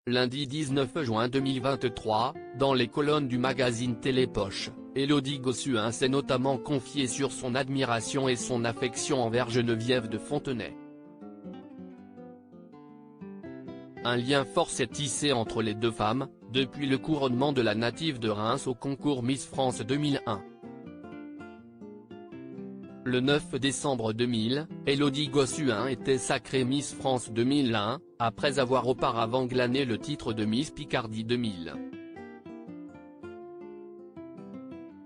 Lundi 19 juin 2023, dans les colonnes du magazine Télépoche, Élodie Gossuin s'est notamment confiée sur son admiration et son affection envers Geneviève de Fontenay. Un lien fort s'est tissé entre les deux femmes, depuis le couronnement de la native de Reims au concours Miss France 2001. Le 9 décembre 2000, Élodie Gossuin était sacrée Miss France 2001, après avoir auparavant glané le titre de Miss Picardie 2000.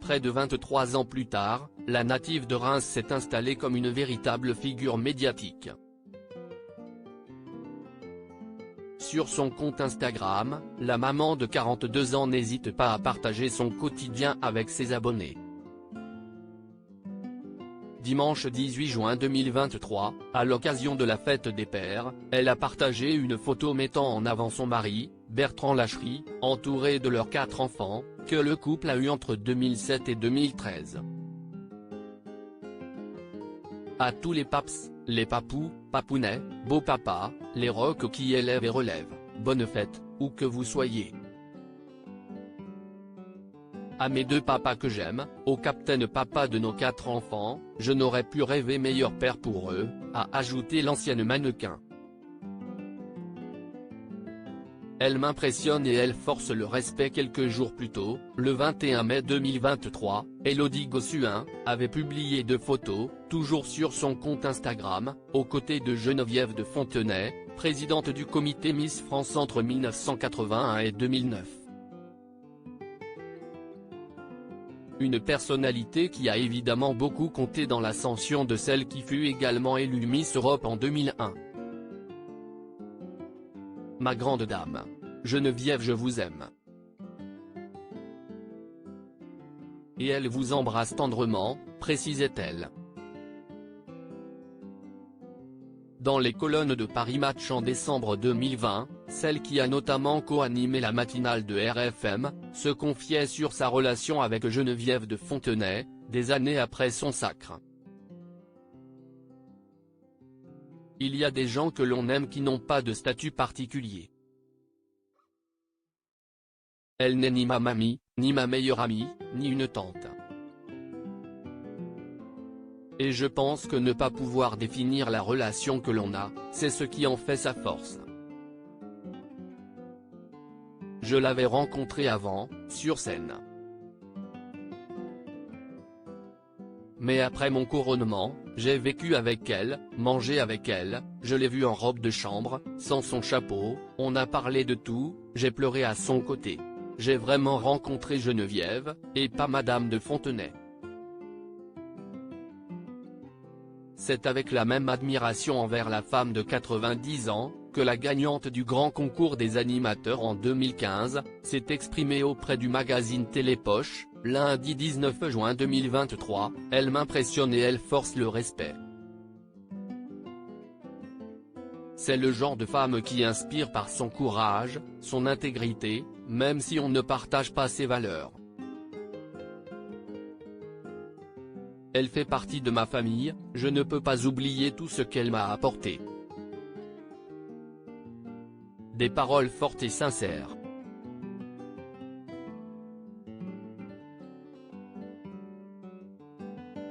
Près de 23 ans plus tard, la native de Reims s'est installée comme une véritable figure médiatique. Sur son compte Instagram, la maman de 42 ans n'hésite pas à partager son quotidien avec ses abonnés. Dimanche 18 juin 2023, à l'occasion de la fête des pères, elle a partagé une photo mettant en avant son mari, Bertrand Lachery, entouré de leurs 4 enfants, que le couple a eu entre 2007 et 2013. À tous les paps, les papous, papounets, beaux papas, les rocs qui élèvent et relèvent, bonne fête, où que vous soyez. À mes 2 papas que j'aime, au capitaine papa de nos 4 enfants, je n'aurais pu rêver meilleur père pour eux, a ajouté l'ancienne mannequin. Elle m'impressionne et elle force le respect. Quelques jours plus tôt, le 21 mai 2023, Élodie Gossuin avait publié 2 photos, toujours sur son compte Instagram, aux côtés de Geneviève de Fontenay, présidente du comité Miss France entre 1981 et 2009. Une personnalité qui a évidemment beaucoup compté dans l'ascension de celle qui fut également élue Miss Europe en 2001. Ma grande dame. Geneviève, je vous aime. Et elle vous embrasse tendrement, précisait-elle. Dans les colonnes de Paris Match en décembre 2020, celle qui a notamment co-animé la matinale de RFM, se confiait sur sa relation avec Geneviève de Fontenay, des années après son sacre. Il y a des gens que l'on aime qui n'ont pas de statut particulier. Elle n'est ni ma mamie, ni ma meilleure amie, ni une tante. Et je pense que ne pas pouvoir définir la relation que l'on a, c'est ce qui en fait sa force. Je l'avais rencontrée avant, sur scène. Mais après mon couronnement, j'ai vécu avec elle, mangé avec elle, je l'ai vue en robe de chambre, sans son chapeau, on a parlé de tout, j'ai pleuré à son côté. J'ai vraiment rencontré Geneviève, et pas Madame de Fontenay. C'est avec la même admiration envers la femme de 90 ans, que la gagnante du grand concours des animateurs en 2015, s'est exprimée auprès du magazine Télépoche, lundi 19 juin 2023, elle m'impressionne et elle force le respect. C'est le genre de femme qui inspire par son courage, son intégrité, même si on ne partage pas ses valeurs. Elle fait partie de ma famille, je ne peux pas oublier tout ce qu'elle m'a apporté. Des paroles fortes et sincères.